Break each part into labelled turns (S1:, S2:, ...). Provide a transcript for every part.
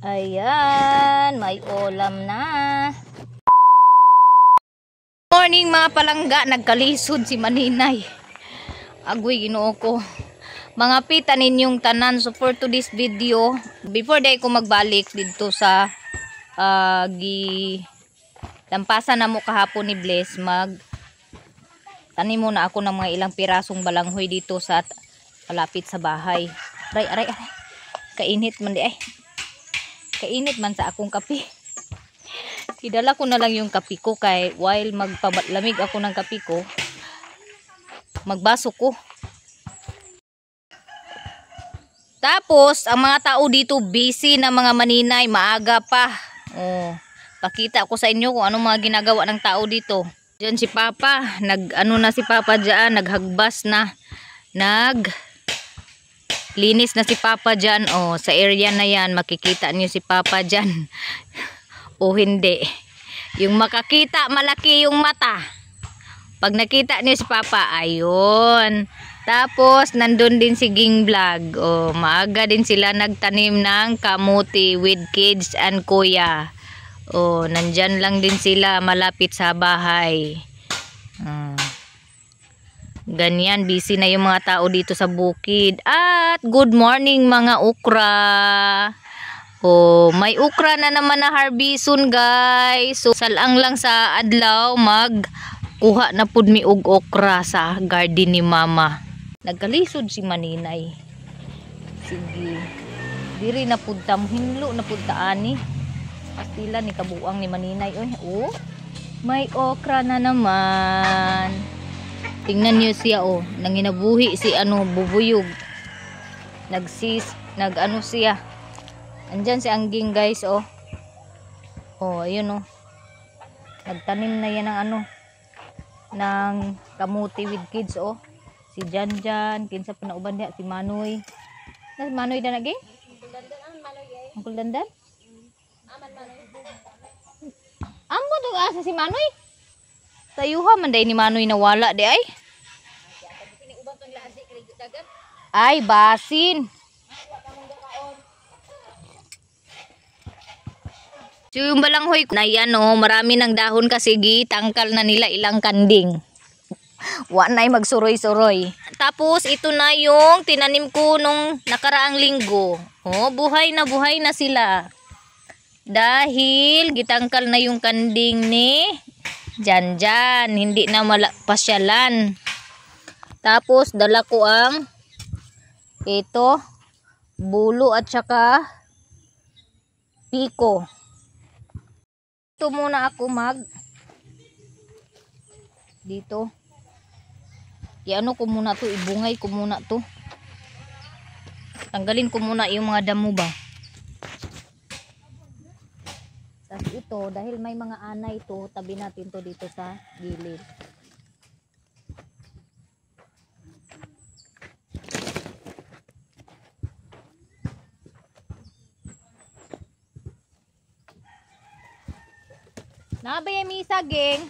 S1: Ayan, may ulam na. Morning mga palangga, nagkalisod si Maninay. Agoy ginoo ko. Mga pita ninyong tanan. So for today's video, before day ko magbalik dito sa lampasan na mo kahapon ni Bless, tanim muna ako ng mga ilang pirasong balanghoy dito sa palapit sa bahay. Aray. Kainit man di ay. Kainit man sa akong kape. Idala ko na lang yung kape ko kay while magpalamig ako ng kape ko, magbaso ko. Tapos ang mga tao dito busy na mga Maninay, maaga pa. Oh, pakita ko sa inyo kung anong mga ginagawa ng tao dito. Diyan si Papa, si Papa diyan, naghagbas na. Linis na si Papa dyan. Oh, sa area na yan, makikita niyo si Papa dyan. O hindi. Yung makakita, malaki yung mata. Pag nakita niyo si Papa, ayun. Tapos, nandun din si Ging Vlog. Oh, maaga din sila nagtanim ng kamuti with kids and kuya. Oh, nandyan lang din sila malapit sa bahay. Ganyan, busy na yung mga tao dito sa bukid. At good morning mga okra. Oh, may okra na naman na harbison guys. So salang lang sa adlaw magkuha na pud mi og okra sa garden ni Mama. Nagkalisod si Maninay. Sige. Diri na pud ta hinlo na pud ta ani. Pastila ni kabuang ni Maninay. Oh, may okra na naman. Tingnan niyo siya oh, nanginabuhi si bubuyog. Nag-ano siya. Andyan si Angging guys oh. Oh, ayun oh. Nagtanim na yan ng kamuti with kids oh. Si Janjan, kinsa pa nauban diha si Manoy. Si Manoy na naging? Uncle Dandan? Amo to asa si Manoy? Tayuha man day ni Manoy nawala di ay. Ay basin. So yung balanghoy na yan oh, marami ng dahon kasi tangkal na nila ilang kanding. Wa na'y magsuroy-suroy. Tapos ito na yung tinanim ko nung nakaraang linggo. Oh, buhay na sila. Dahil gitangkal na yung kanding ni Janjan, hindi na pasyalan. Tapos dala ko ang ito, bulo at saka piko. Ito muna ako dito. Iano ko muna to, ibungay ko muna to. Tanggalin ko muna yung mga damo ba. Tapos ito, dahil may mga anay to, tabi natin to dito sa gilid. Nabay misa, geng.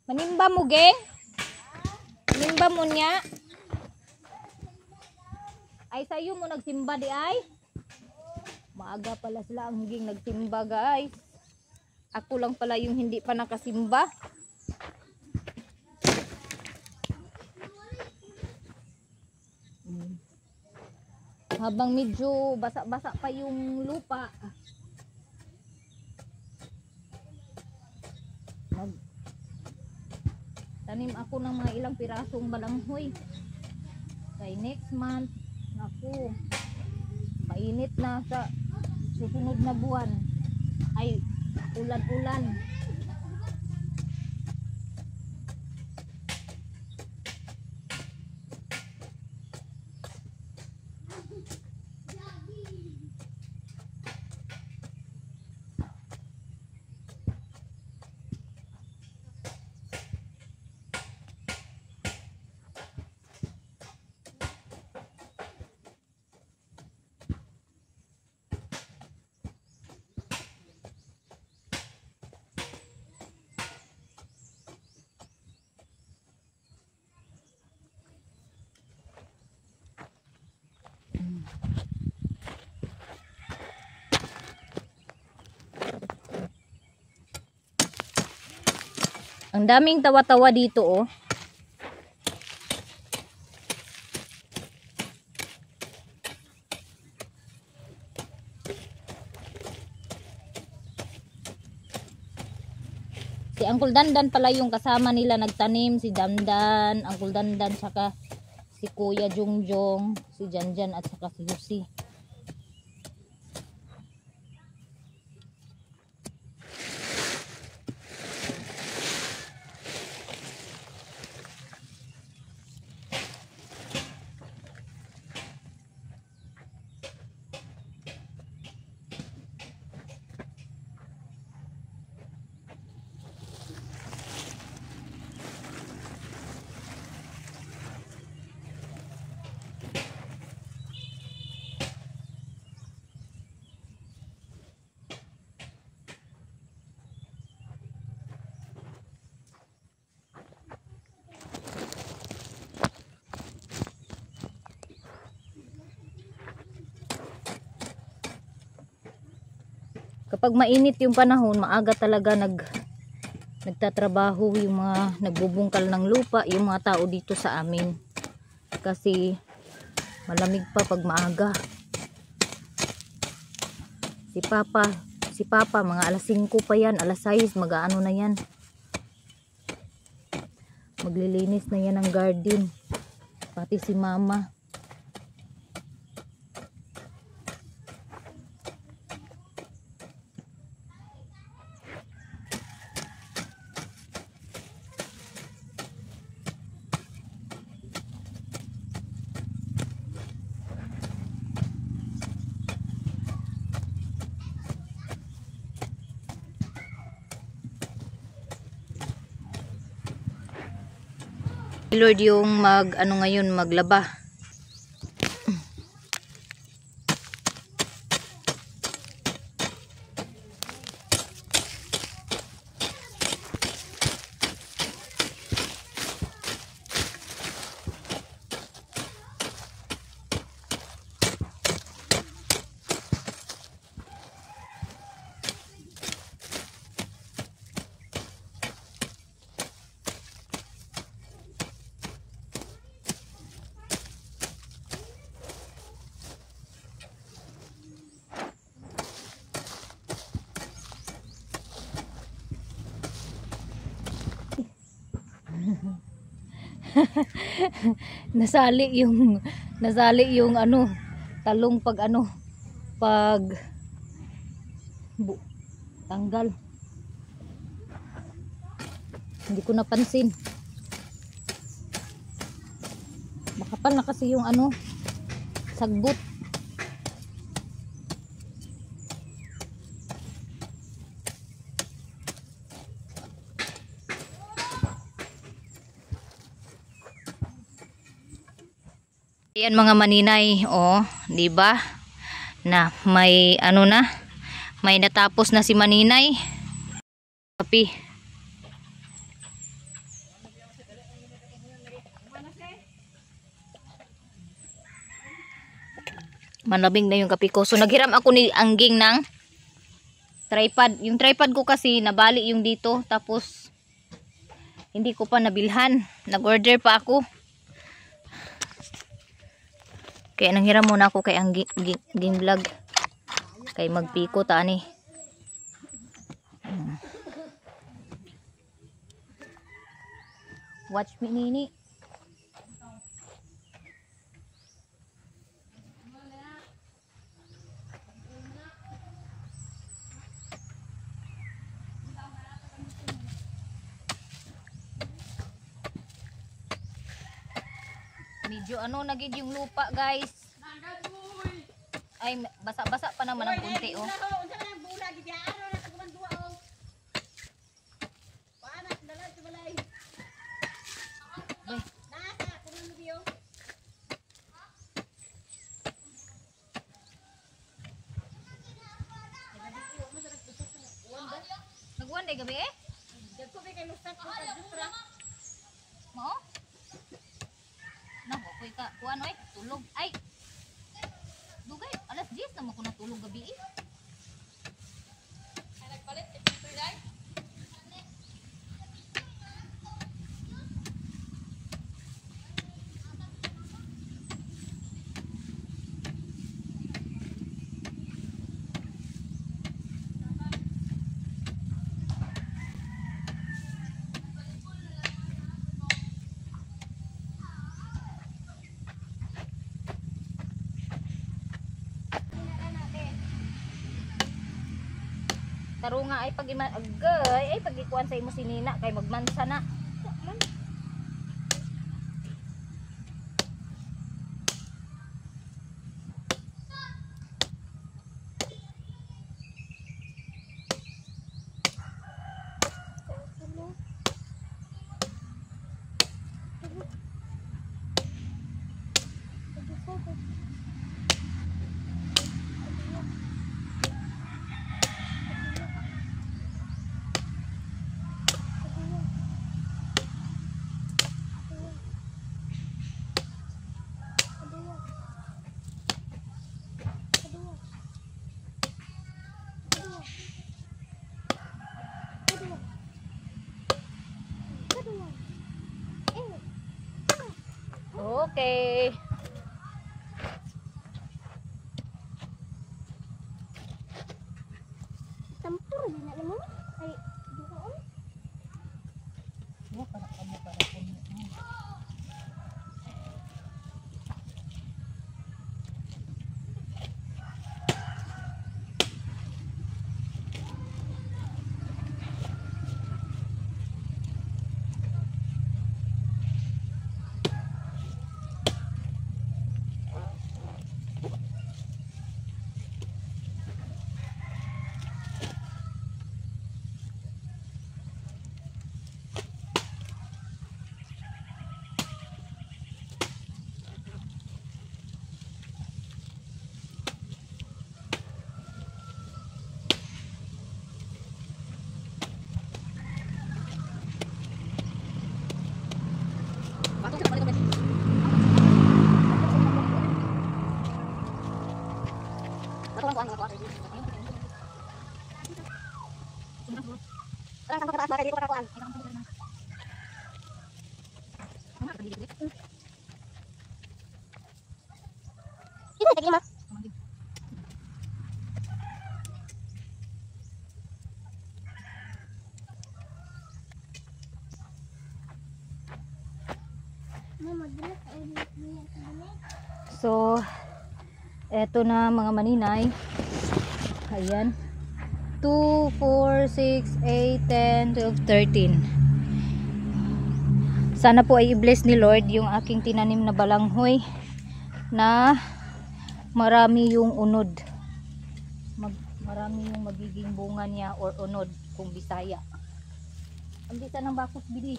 S1: Manimba mo, geng. Manimba mo niya. Ay, sayo mo nagsimba di ay. Maaga pala sila ang higing nagsimba guys. Ako lang pala yung hindi pa nakasimba. Habang medyo basa-basa pa yung lupa. Tanim ako ng mga ilang pirasong balanghoy. Kay next month, naku, mainit na sa susunod na buwan ay ulan-ulan. Ang daming tawa-tawa dito, oh. Si Uncle Dandan pala yung kasama nila nagtanim, si Dandan, Uncle Dandan, saka si Kuya Jungjong, si Janjan at saka si Lucy. Kapag mainit yung panahon, maaga talaga nagtatrabaho yung mga nagbubungkal ng lupa, yung mga tao dito sa amin. Kasi malamig pa pag maaga. Si Papa mga alas 5 pa yan, alas 6 mag-aano na yan. Maglilinis na yan ng garden. Pati si Mama. Lord yung ngayon maglaba. nasali yung talong pag tanggal. Hindi ko napansin. Makapal na kasi yung sagbot. Ayan mga maninay, oh, 'di ba? Na may may natapos na si Maninay. Kapi. Manabing na yung kape ko. So naghiram ako ni Angging ng tripod. Yung tripod ko kasi nabali yung dito, tapos hindi ko pa nabilhan. Nag-order pa ako. Kaya nanghiram muna ako kay Angging vlog. Kay magpiko ta ani. Watch me nini. Medyo nagid yung lupa, guys. Ay, basa-basa pa naman ang kunti, oh. Nagwan day gabi eh? Mo? Nako, koy ka kuan oy, tulog. Ay. Dugay, alas 10 na mo ko natulog gabi eh. Ay nagpalit dai. Tarunga ay pag agay ay pag ikuan sa imo sinina kay magmansa na. Okay.
S2: Tampur din na mo. Ay, doon. Itu lagi mah.
S1: So, eto na mga maninay. Ayan. 2, 4, 6, 8, 10, 12, 13. Sana po ay i-bless ni Lord yung aking tinanim na balanghoy na marami yung unod. Marami yung magiging bunga niya or unod kung Bisaya. Ang bisa ng bakos bili.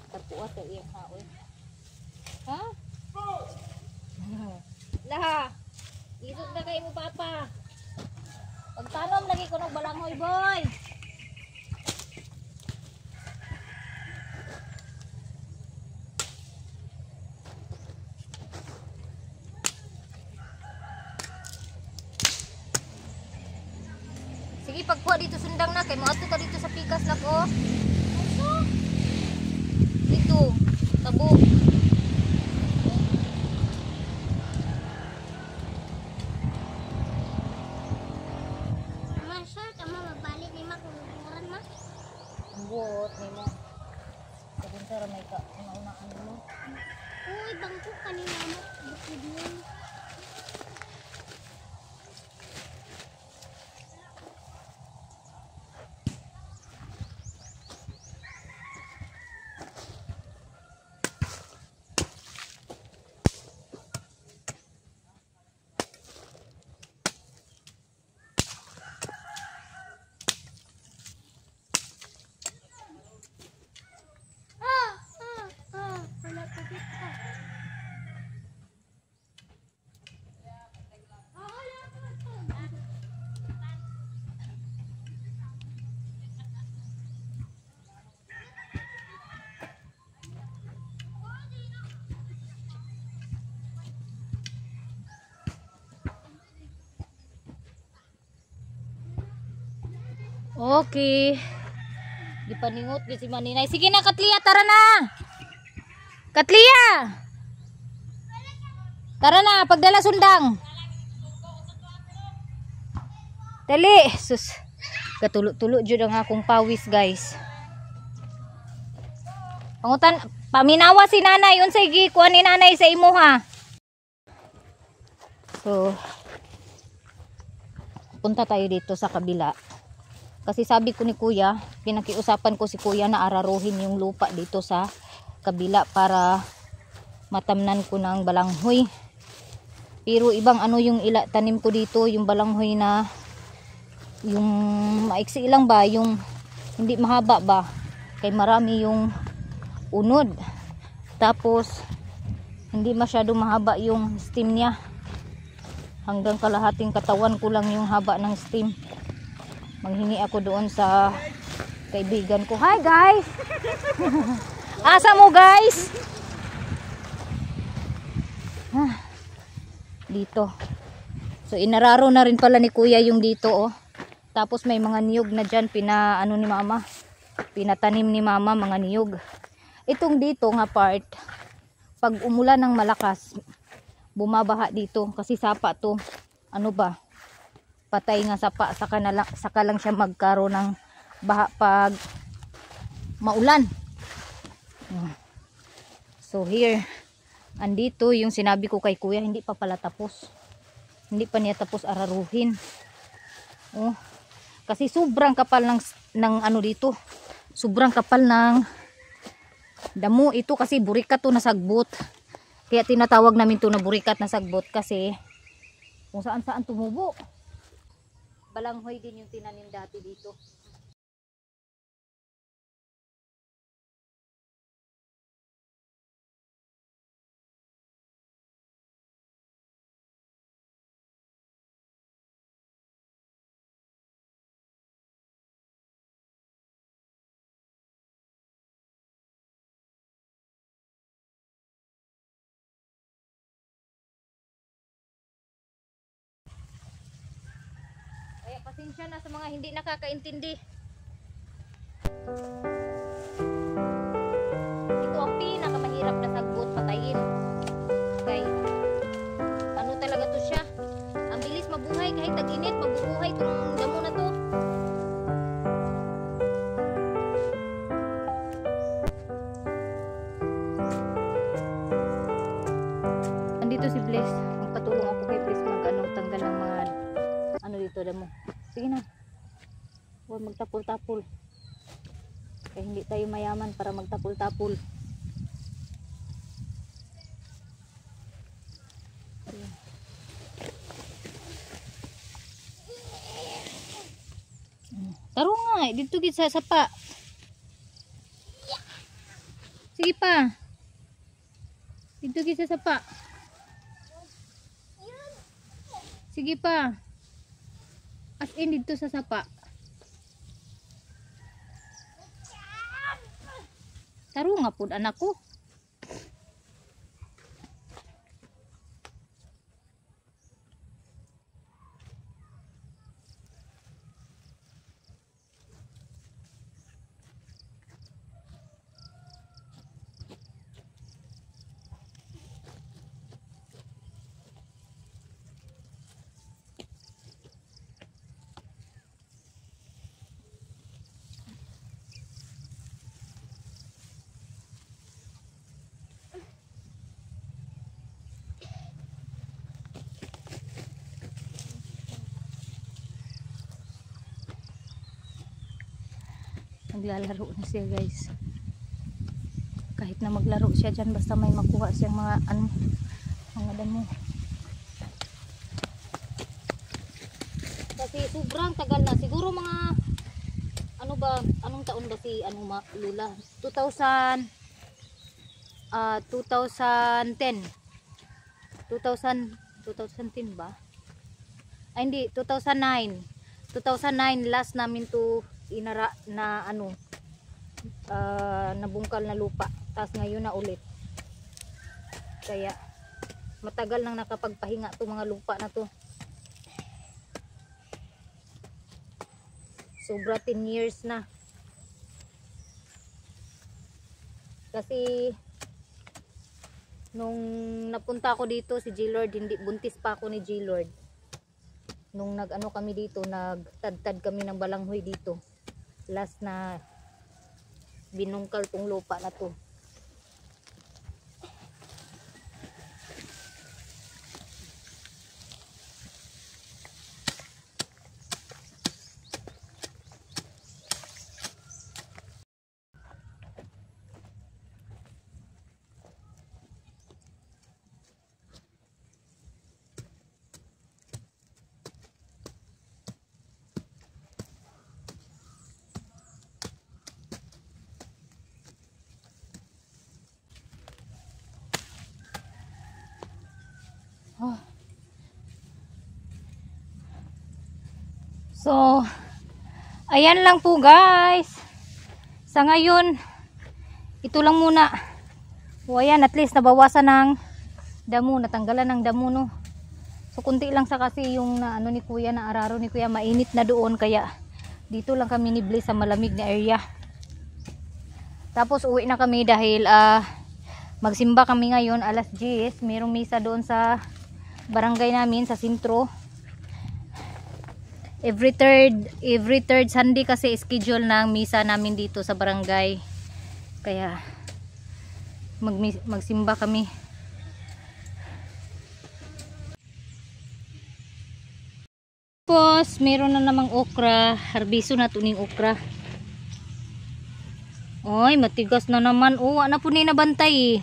S1: Tapuat sa iyang haoy. Ha? Laha. Isog na kayo mo papa. Pagtanom lagi ko ng balanghoy boy. Sige pagkuha dito sundang na kay mo ato ta dito sa pikas na ko. Dito, tabo.
S2: Masa kamu mabalik ni mak kururan mah.
S1: Buot ni mo. Sebentar may ka una-unaan mo.
S2: Uy, bangko kanina mo. Bukid yun.
S1: Okay. Di paningot di si Maninay. Sige na Katlia, tara na. Katlia. Tara na, pagdala sundang. Dali. Sus. Katulo-tulo jud ang akong pawis, guys. Pangutan, paminawa si nanay. Unsay gikuan ni nanay sa imo ha. So, punta tayo dito sa kabila. Kasi sabi ko ni kuya, pinakiusapan ko si kuya na araruhin yung lupa dito sa kabila para matamnan ko ng balanghoy. Pero ibang ano yung tanim ko dito, yung balanghoy na yung maiksi lang ba, yung hindi mahaba ba. Kay marami yung unod. Tapos hindi masyado mahaba yung stem niya. Hanggang kalahating katawan ko lang yung haba ng stem. Manghingi ako doon sa kaibigan ko. Hi guys! Asa mo guys? Dito. So inararo na rin pala ni kuya yung dito oh. Tapos may mga niyog na dyan pinaano ni mama. Pinatanim ni mama mga niyog. Itong dito nga part, pag umulan ng malakas, bumabaha dito kasi sapa to. Ano ba? Patay nga sapa, saka lang siya magkaroon ng baha pag maulan. So here, andito yung sinabi ko kay kuya, hindi pa pala tapos. Hindi pa niya tapos araruhin. Oh, kasi sobrang kapal ng ano dito. Sobrang kapal ng damo ito kasi burikat to na sagbot. Kaya tinatawag namin to na burikat na sagbot kasi kung saan saan tumubo. Balanghoy din yung tinanim dati dito. Kaya pasensya na sa mga hindi nakakaintindi. Ito ang pinakamahirap na sagbot patayin. Okay. Ano talaga to siya? Ang bilis mabuhay kahit tag-init, mabubuhay itong damo na to. Andito si Bless. Magpatulong ako kay Bless tanggal ng mga ano dito damo. Sige na. Huwag magtapol-tapol. Kaya hindi tayo mayaman para magtapol-tapol. Taro nga, dito gid sa sapa. Sige pa. Dito gid sa sapa. Sige pa. As in dito sa sapa. Taro nga pud anak ko. Naglalaro na siya guys. Kahit na maglaro siya dyan basta may makuha siyang mga ano, mga damo. Kasi sobrang tagal na, siguro mga ano ba, anong taon ba si ano Lula? 2010 2010 ba? Ay hindi, 2009 last namin to inara na ano nabungkal na lupa, tapos ngayon na ulit. Kaya matagal nang nakapagpahinga to mga lupa na to. Sobra 10 years na. Kasi nung napunta ako dito si G-Lord, hindi buntis pa ako ni G-Lord. Nung nag-ano kami dito, nagtadtad kami ng balanghoy dito. Last na binungkal tong lupa na to. Oh. So, ayan lang po guys. Sa ngayon, ito lang muna. O ayan, at least nabawasan ng damo, natanggalan ng damo no. So kunti lang sa kasi yung na, ano ni kuya, na araro ni kuya, mainit na doon, kaya dito lang kami nibli sa malamig na area. Tapos uwi na kami dahil magsimba kami ngayon alas 10. Merong misa doon sa barangay namin sa sentro. Every third Sunday kasi schedule ng misa namin dito sa barangay. Kaya magsimba kami. Tapos meron na namang okra, harbiso na tuning okra. Oy, matigas na naman. Oh, ana po ni nabantay eh.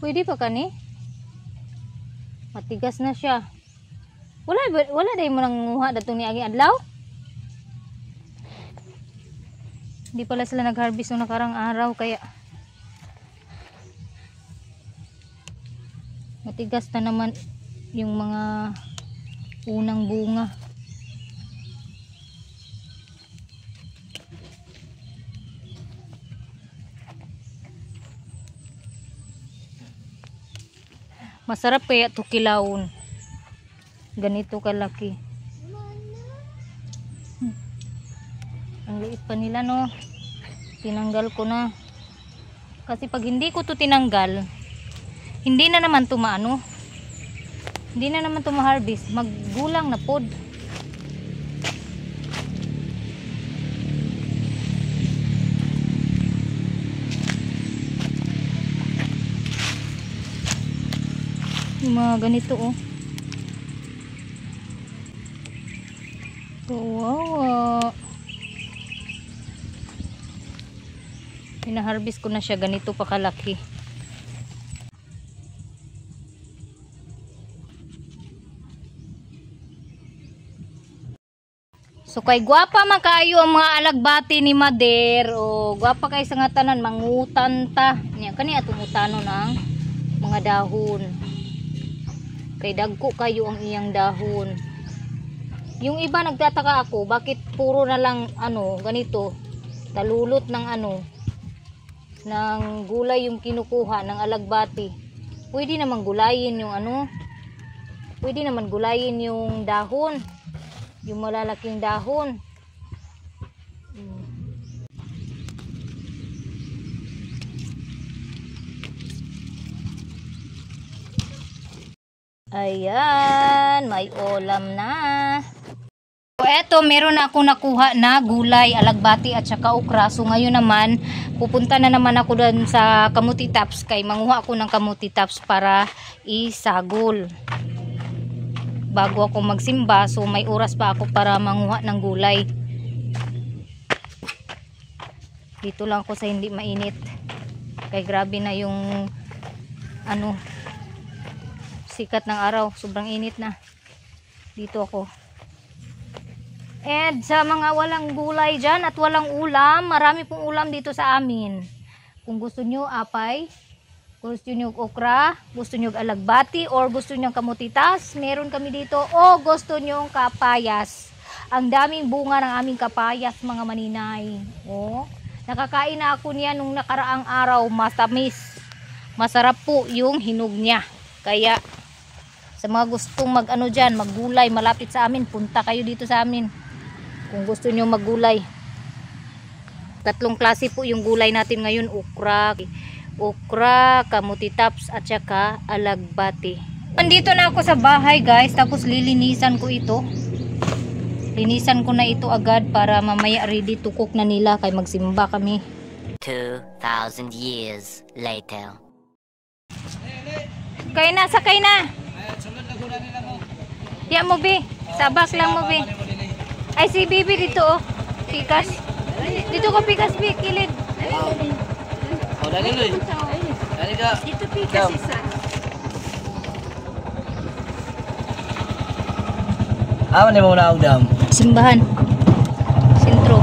S1: Pwede pa kani? Matigas na siya. Wala dai mo nang nguha datong ni agi adlaw. Hindi pala sila nag-harvest nung nakarang araw, kaya matigas na naman yung mga unang bunga. Masarap kaya to kilawon. Ganito kalaki. Ang liit pa nila no. Tinanggal ko na. Kasi pag hindi ko to tinanggal, hindi na naman to maano. Hindi na naman to ma-harvest. Maggulang na pod. Yung mga ganito oh. Kawawa. Pina-harvest ko na siya, ganito pa kalaki. So kay gwapa man kaayo ang mga alagbati ni Mader, o gwapa kay sa nga tanan, mangutan ta. Nya kani atong utano ng mga dahon. Kay dagko kayo ang iyang dahon. Yung iba nagtataka ako, bakit puro na lang ano, ganito, talulot ng ano, ng gulay yung kinukuha ng alagbati. Pwede naman gulayin yung ano, pwede naman gulayin yung dahon, yung malalaking dahon. Ayan, may ulam na. So eto, meron na ako nakuha na gulay, alagbati at saka okra. So ngayon naman, pupunta na naman ako doon sa kamuti tops, kay manguha ako ng kamuti tops para isagol bago ako magsimba. So may oras pa ako para manguha ng gulay. Dito lang ako sa hindi mainit, kay grabe na yung ano, sikat ng araw, sobrang init na. Dito ako. And sa mga walang gulay dyan at walang ulam, marami pong ulam dito sa amin. Kung gusto nyo apay, gusto nyo okra, gusto nyo alagbati, or gusto nyo kamutitas, meron kami dito. O gusto nyo kapayas. Ang daming bunga ng aming kapayas, mga maninay. O, nakakain na ako niya nung nakaraang araw, matamis. Masarap po yung hinog niya. Kaya Sa mga gustong mag-ano dyan, maggulay, malapit sa amin, punta kayo dito sa amin. Kung gusto nyo maggulay. Tatlong klase po yung gulay natin ngayon. Okra, kamuti tops, at saka alagbati. Nandito na ako sa bahay guys. Tapos lilinisan ko ito. Linisan ko na ito agad para mamaya ready to cook na nila. Kaya magsimba kami.
S3: 2,000 years later.
S1: Sakay na. Ya mo be. Sabak lang mo be. Ay si Bibi dito oh. Pikas. Dito ko pikas be, kilid.
S4: Oh, dali loy. Dali ka.
S2: Dito pikas isa.
S4: Aman mo na udam.
S1: Simbahan. Sentro.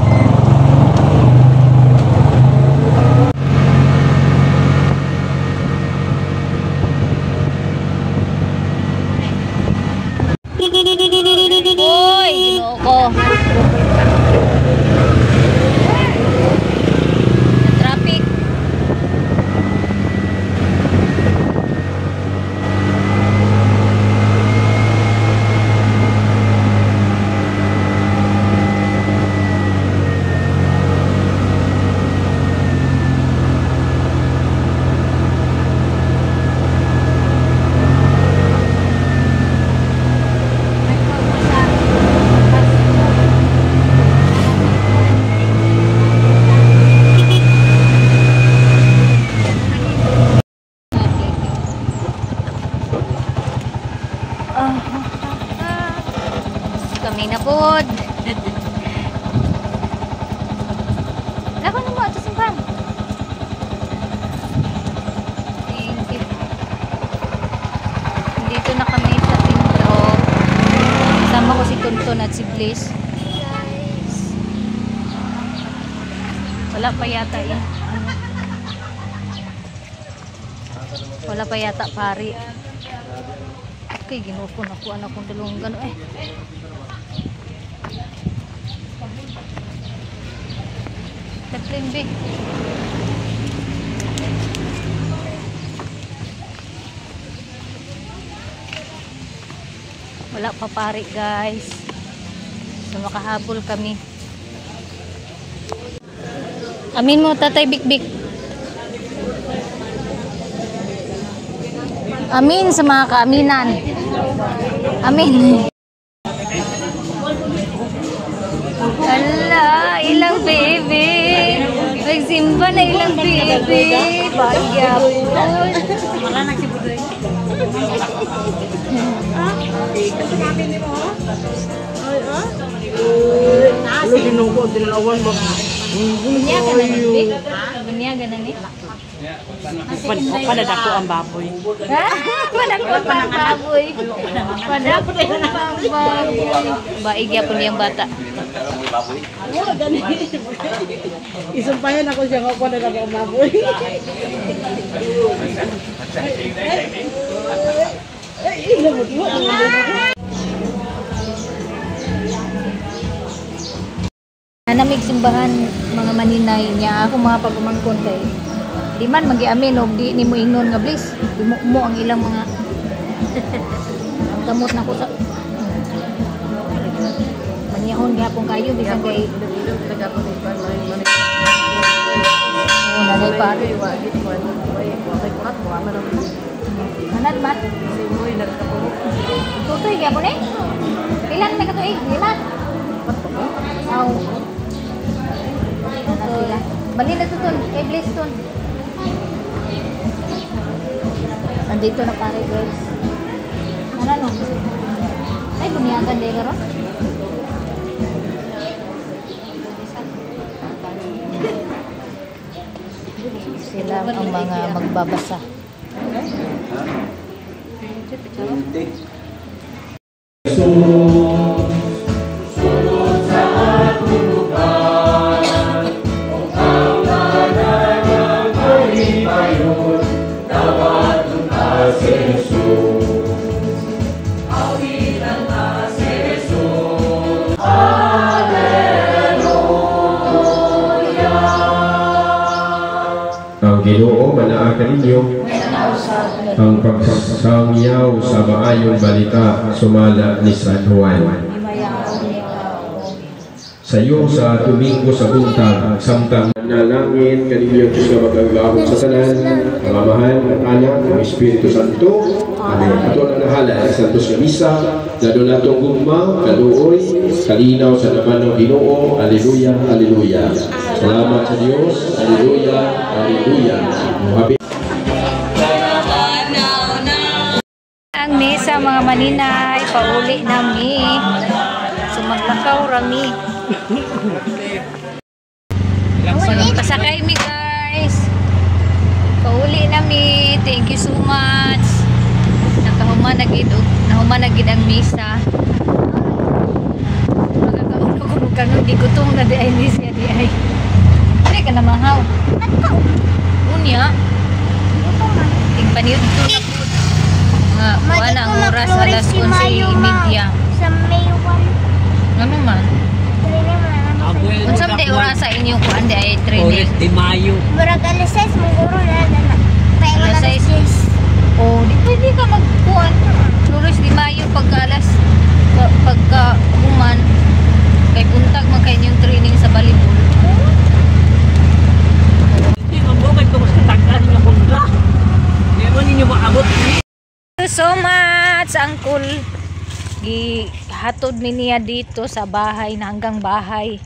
S1: Hoy, ginoo ko. Traffic. Kami na pod. Lako na mo ato simbahan. Thank you. Dito na kami sa Tinto. Kasama ko si Tonton at si Bliss. Wala pa yata yan. Wala pa yata pari. Okay, ginupon ako anak kong dalawang gano'n eh. Tatlin be. Wala pa pari guys. So makahabol kami. Amin mo tatay Bik-Bik. Amin sa mga kaaminan. Amin. Ala, ilang baby. Nagsimba na ilang baby. Pagyapon.
S2: Wala na si Budoy.
S1: Bunyaga na ni. Bunyaga na ni.
S4: Panadako ang baboy.
S1: Padakot ang baboy. Padakot ang baboy. Baigya po niyang bata.
S4: Isumpayan ako siya nga panadako ang baboy.
S1: Namig simbahan mga maninay niya ako mga pagumangkon kay di man magiamin og di nimo ingnon nga Bliss di mo ang ilang mga kamot na ko sa manihon gyapon kayo bisan kay nanay pare manad man tutoy gyapon eh ilan na katuig lima aw bali na tutun kay Bliss tun. Nandito na pare guys. Ano no? Ay bunyagan din ron. Sila ang mga magbabasa.
S5: Okay. Ginoo, manaa kaninyo ang pagsangyaw sa maayong balita sumala ni San Juan. Sayo sa Domingo sa buntag, samtang nalangin kaniyong Diyos na magagawag sa tanan, ang Amahan, ang Anak, ang Espiritu Santo. Amen. Ato na nahala, Santos nga Misa, lalo natong gugma, kaluoy, kalinaw sa naman ng Ginoo. Alleluia, Alleluia. Salamat sa Diyos. Alleluia, Alleluia.
S1: Ang mesa mga maninay, pauli nami. Sumaglakaw rami. Pasakay mi guys. Pauli nami. Thank you so much. Nakahuman na gid ang mesa. Magkakauno ko kanon di gutong na di ay ni siya di ay. Dili ka na mahaw. Unya. Tingpaniud to na po. Wala ang oras alas 11:30.
S2: Sa May 1.
S1: Ano man? Kung sa day oras sa inyo ko ande ay training.
S6: Di Mayo.
S2: Murag alas 6 muguro na na. Paingon
S1: Alas
S2: alas
S1: 6.
S2: 6.
S1: Oh, di pwede ka magkuhan. Flores di Mayo pagka human. Kay buntag man kay inyong training sa volleyball.
S6: Hindi man bukay ko mas katagan na kundra. Di mo ninyo maabot.
S1: Thank you so much, Uncle. Gihatod mi niya dito sa bahay na hanggang bahay.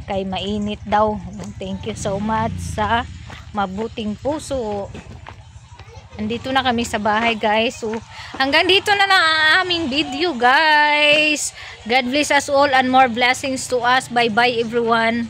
S1: Kay mainit daw. Thank you so much sa mabuting puso. Andito na kami sa bahay guys. So, hanggang dito na ang aming video guys. God bless us all and more blessings to us. Bye bye everyone.